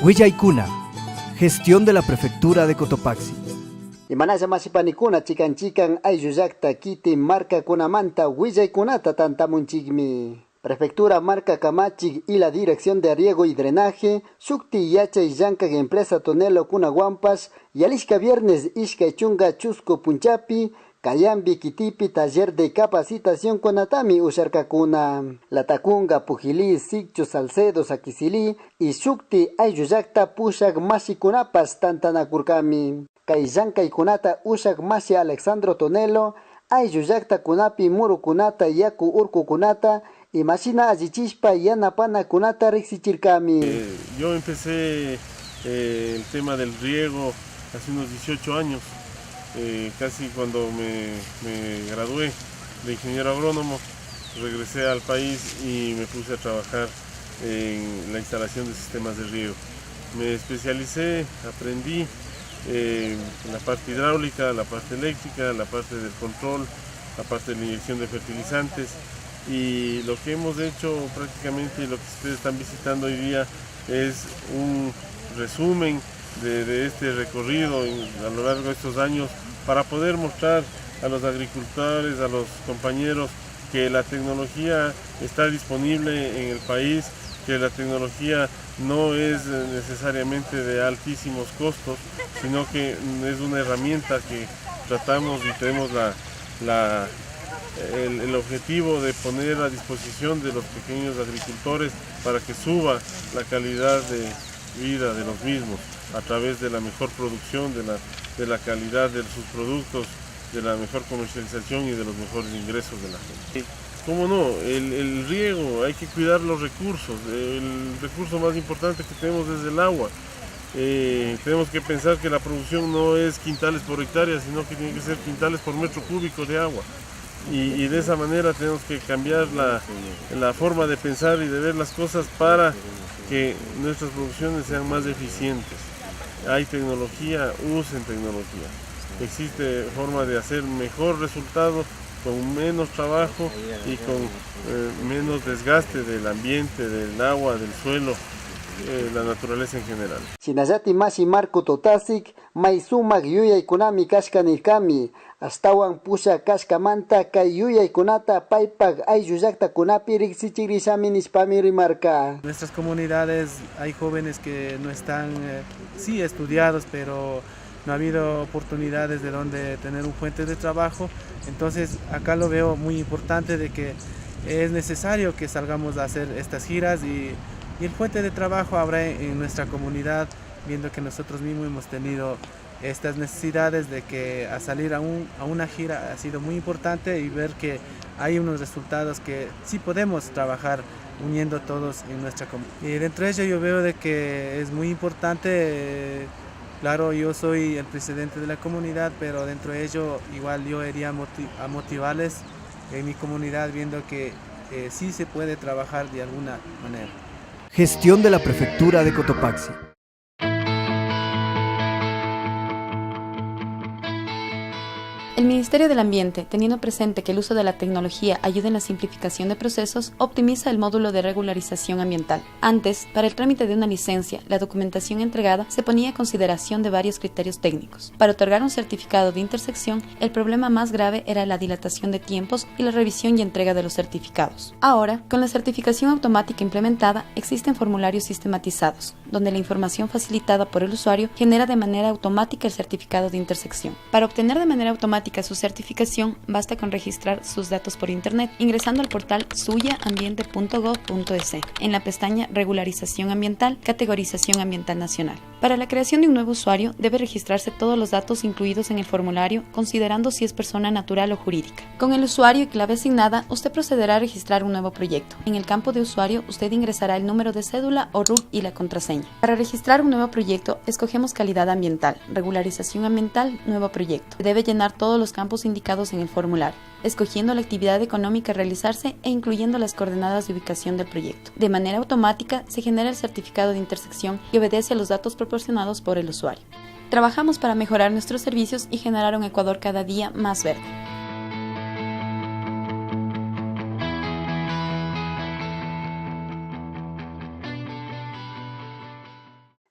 Willaykuna, gestión de la prefectura de Cotopaxi. Imanalla masipanikuna chikan ayllu llaqta kiti marcakunamanta willaykunata tantamunchikmi. Prefectura Marca Camachik y la Dirección de Riego y Drenaje, Shukti Yachay Llankag Empresa Tonelo Kunaguampas, Yalishka Viernes Ishka Chunga Chusco Punchapi, Kayambi Kitipi Taller de Capacitación Konatami Usharkakuna, Latacunga Pujilí, Sikcho Salcedo Sakisili y Shukti Ayuyakta Pushak Masikunapas Tantanakurkami. Kay Llankaykunata Ushak Masi Alexandro Tonelo, Ayuyakta Kunapi Murukunata Yaku Urkukunata, y Mashina Allichispa Yanapana Kunata Rixichirkami. Yo empecé el tema del riego hace unos 18 años, casi cuando me gradué de ingeniero agrónomo, regresé al país y me puse a trabajar en la instalación de sistemas de riego. Me especialicé, aprendí la parte hidráulica, la parte eléctrica, la parte del control, la parte de la inyección de fertilizantes. Y lo que hemos hecho prácticamente, lo que ustedes están visitando hoy día, es un resumen de este recorrido a lo largo de estos años para poder mostrar a los agricultores, a los compañeros, que la tecnología está disponible en el país, que la tecnología no es necesariamente de altísimos costos, sino que es una herramienta que tratamos y tenemos el objetivo de poner a disposición de los pequeños agricultores para que suba la calidad de vida de los mismos a través de la mejor producción, de la calidad de sus productos, de la mejor comercialización y de los mejores ingresos de la gente. ¿Cómo no? El riego, hay que cuidar los recursos. El recurso más importante que tenemos es el agua. Tenemos que pensar que la producción no es quintales por hectárea, sino que tiene que ser quintales por metro cúbico de agua. Y de esa manera tenemos que cambiar la forma de pensar y de ver las cosas para que nuestras producciones sean más eficientes. Hay tecnología, usen tecnología. Existe forma de hacer mejor resultado con menos trabajo y con menos desgaste del ambiente, del agua, del suelo, la naturaleza en general. Sinayati Masi Marco Totasik, Maisumak Yuyaykunami Kashkanirkami, Astawan Pusha Kashkamanta, Kay Yuyaykunata, Paipak, Ayuyakta Kunapi, Rixichirisami Nispami Rimarka. En nuestras comunidades hay jóvenes que no están, sí, estudiados, pero no ha habido oportunidades de donde tener un fuente de trabajo. Entonces acá lo veo muy importante de que es necesario que salgamos a hacer estas giras y el fuente de trabajo habrá en nuestra comunidad, viendo que nosotros mismos hemos tenido estas necesidades de que a salir a una gira ha sido muy importante y ver que hay unos resultados que sí podemos trabajar uniendo todos en nuestra comunidad. Y dentro de ello yo veo de que es muy importante. Claro, yo soy el presidente de la comunidad, pero dentro de ello igual yo iría a motivarles en mi comunidad, viendo que sí se puede trabajar de alguna manera. Gestión de la prefectura de Cotopaxi. El Ministerio del Ambiente, teniendo presente que el uso de la tecnología ayuda en la simplificación de procesos, optimiza el módulo de regularización ambiental. Antes, para el trámite de una licencia, la documentación entregada se ponía a consideración de varios criterios técnicos. Para otorgar un certificado de intersección, el problema más grave era la dilatación de tiempos y la revisión y entrega de los certificados. Ahora, con la certificación automática implementada, existen formularios sistematizados, donde la información facilitada por el usuario genera de manera automática el certificado de intersección. Para obtener de manera automática su certificación, basta con registrar sus datos por internet, ingresando al portal suyaambiente.gov.es, en la pestaña Regularización Ambiental, Categorización Ambiental Nacional. Para la creación de un nuevo usuario, debe registrarse todos los datos incluidos en el formulario, considerando si es persona natural o jurídica. Con el usuario y clave asignada, usted procederá a registrar un nuevo proyecto. En el campo de usuario, usted ingresará el número de cédula o RUC y la contraseña. Para registrar un nuevo proyecto, escogemos calidad ambiental, regularización ambiental, nuevo proyecto. Debe llenar todos los campos indicados en el formulario, escogiendo la actividad económica a realizarse e incluyendo las coordenadas de ubicación del proyecto. De manera automática, se genera el certificado de intersección y obedece a los datos proporcionados por el usuario. Trabajamos para mejorar nuestros servicios y generar un Ecuador cada día más verde.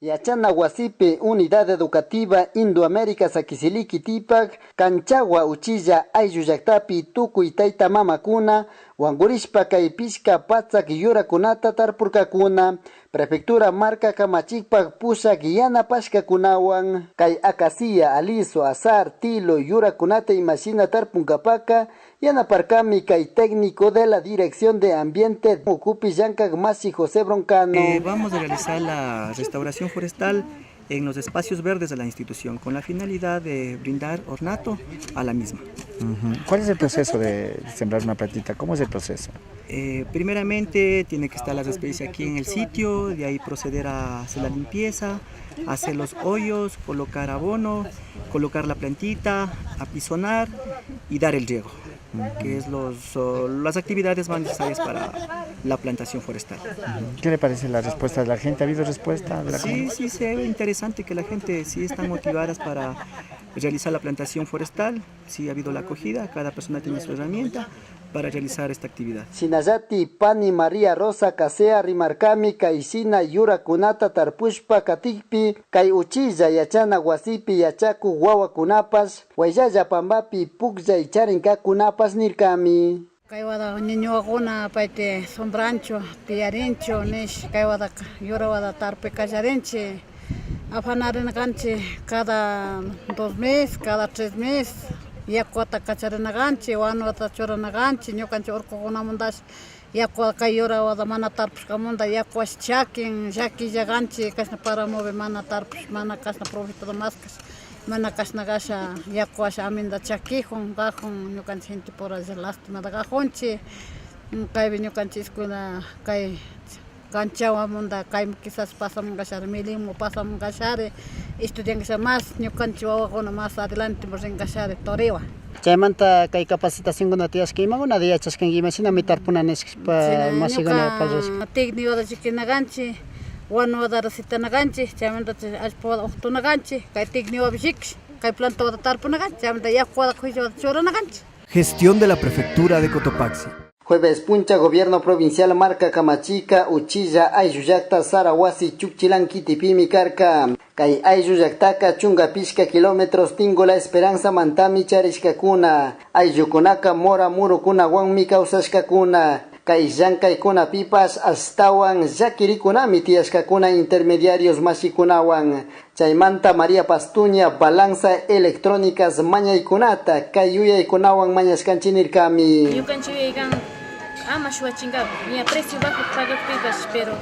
Yachana Wasipi, Unidad Educativa Indoamérica Saquisiliki Tipak, Canchagua Uchilla Ayuyaktapi, Tukuy Tayta Mamakuna, Wangurishpa Kaipishka Patsak Yurakunata Tarpurkakuna, Prefectura Marca Kamachikpak Pusak Yana Pashkakunawan, Kay Acacia, Aliso, Azar, Tilo, Yurakunata y Machina Tarpunkapaka, Yana Parkami Kay técnico de la Dirección de Ambiente, Mukupi Yankag Masi José Broncano. Vamos a realizar la restauración forestal en los espacios verdes de la institución con la finalidad de brindar ornato a la misma. ¿Cuál es el proceso de sembrar una plantita? ¿Cómo es el proceso? Primeramente tiene que estar las especies aquí en el sitio, de ahí proceder a hacer la limpieza, hacer los hoyos, colocar abono, colocar la plantita, apisonar y dar el riego, que es las actividades más necesarias para la plantación forestal. ¿Qué le parece la respuesta de la gente? ¿Ha habido respuesta de la gente? Sí, se ve interesante que la gente sí están motivadas para realizar la plantación forestal, sí ha habido la acogida, cada persona tiene su herramienta para realizar esta actividad. Sinayati Pani María Rosa Casea Rimarkami Kaisina Yura Kunata Tarpushpa Katikpi Kai Uchilla Yachana Wasipi Yachaku Wawa Kunapas Wayaya Pambapi Pukya Icharinka Kunapas Nirkami. Kaiwada niño aguna paite sombrancho piarincho nish kaiwada yurawada tarpe callarenche afanarin ganche cada 2 meses, cada 3 meses. Yakuata kacharina ganche, wanuata chorana ganche, ñukanchi urkukuna mundash yakua kayura wada mana tarpush kamunda yakuash chakin, shakilla ganche kashna para move mana tarpush, mana kashna profito de maskas, mana kashna gasha yakuash aminda chakijun, gajun, ñukanchi gente por hacer lástima de gajonche, kaybi ñukanchi iskuna kay Ganchawa munda kay quizás pasamos gashare milimo pasamos gashare estudian que más ñukanchi wawakuna más adelante vamos en gashare torewa. Chaymanta kay capacitación kuna tiyaskima una de chaskanguima sina mitarpunanes pa masigona payos. Técnico de chikinaganchi, wanu da recitanaganchi, chaymanta aspo octonaganchi, kay técnico bishik, kay planta de tarpunaganchi, chaymanta yakwa kujo choranaganchi. Gestión de la Prefectura de Cotopaxi. Jueves puncha Gobierno Provincial Marca Camachica, Uchilla, Ayuyacta, Sarahuasi, Chukchilan, Kitipimi, Carca, Kay Ayuyactaca, Chunga Pishka, kilómetros, Tingo La Esperanza, Mantami, Charishkakuna, Ayukunaka, Mora, Murukuna, Wanmi, Kausashkakuna, Kay Yankay Kuna Pipas, Astawan, Yakirikunami, Tiashkakuna, intermediarios Mashikunawan, Chaymanta María Pastuña, Balanza Electrónicas, Maña y Kunata, Kayuya y Kunawan, Mañas Kanchinirkami. Ama chingado, mi precio bajo paga pipas, pero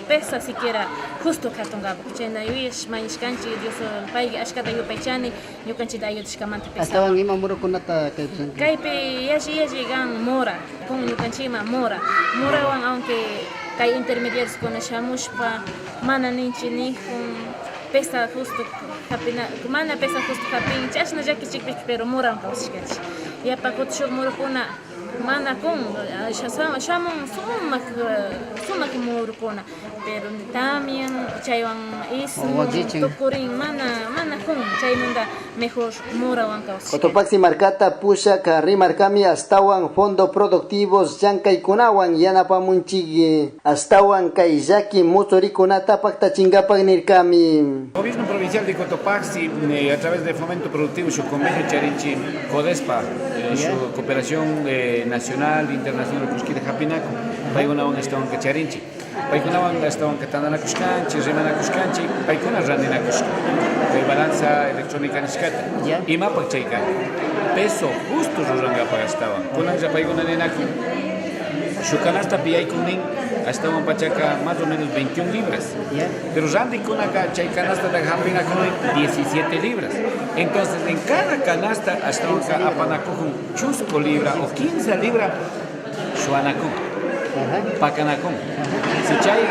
pesa siquiera justo katongabo. Chena yuish manish kanchi Dios paigi ashkata yu paichani yu kanchi da yu diskamante pesa. Hasta van ima muro kunata kaipe yashi gan mora, con yu kanchi ma mora wan aunque kai intermediarios con shamushpa mana ninchi ni pesa justo kapina mana pesa justo kapin chashna jaki chikpik pero mora paushkach. Ya pakot shur mura kuna mana con shaman sumak murukuna pero también chaywan is tokurin mana con chaymunda mejor murawan kaus Cotopaxi Marcata Pusha Rimarkami Astawan Fondo Productivos Yankay Kunawan Yanapamunchigi Astawan Kaiyaki Mutsurikunata Pacta Chingapag Nirkami. Gobierno Provincial de Cotopaxi a través de Fomento Productivo su convenio Charinchi Codespa su cooperación nacional e internacional Kushki de Japinaco Paigunawan estaban Cacharinchi Paigunawan estaban Katana Kushkanchi Remana Kushkanchi Paikuna Randina Kushkanchi balanza electrónica Nishkata y mapa Chaika peso justo Ruranga estaban Kunan Paiguna Nenaki su canasta Piay Kunin estaban Pachaca más o menos 21 libras pero Randi Kunaka Chay canasta de Japinaco 17 libras. Entonces, en cada canasta hasta un apanacujun chusco libra o 15 libras suanacún, pacanacún. Si chay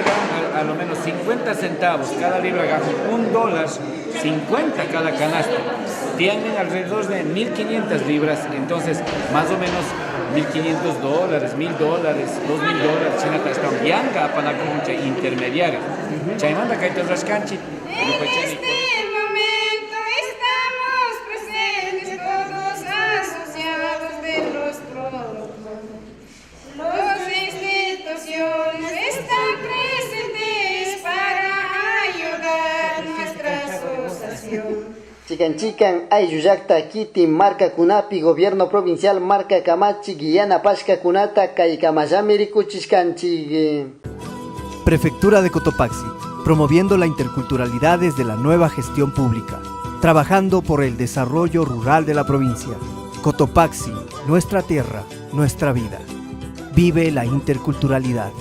a lo menos 50 centavos cada libra gajun $1, 50 cada canasta, tienen alrededor de 1.500 libras, entonces más o menos $1.500, $1.000, $2.000, chinata hasta un yanga apanacujun chay intermediario. Chay manda kaitas rascanchi, Están presentes para ayudar. Chican ayuyakta kiti marca kunapi gobierno provincial marca kamachi Guiana Pasca kunata kaikamallami rikuchishkanchik. Prefectura de Cotopaxi, promoviendo la interculturalidad desde la nueva gestión pública, trabajando por el desarrollo rural de la provincia. Cotopaxi, nuestra tierra, nuestra vida. Vive la interculturalidad.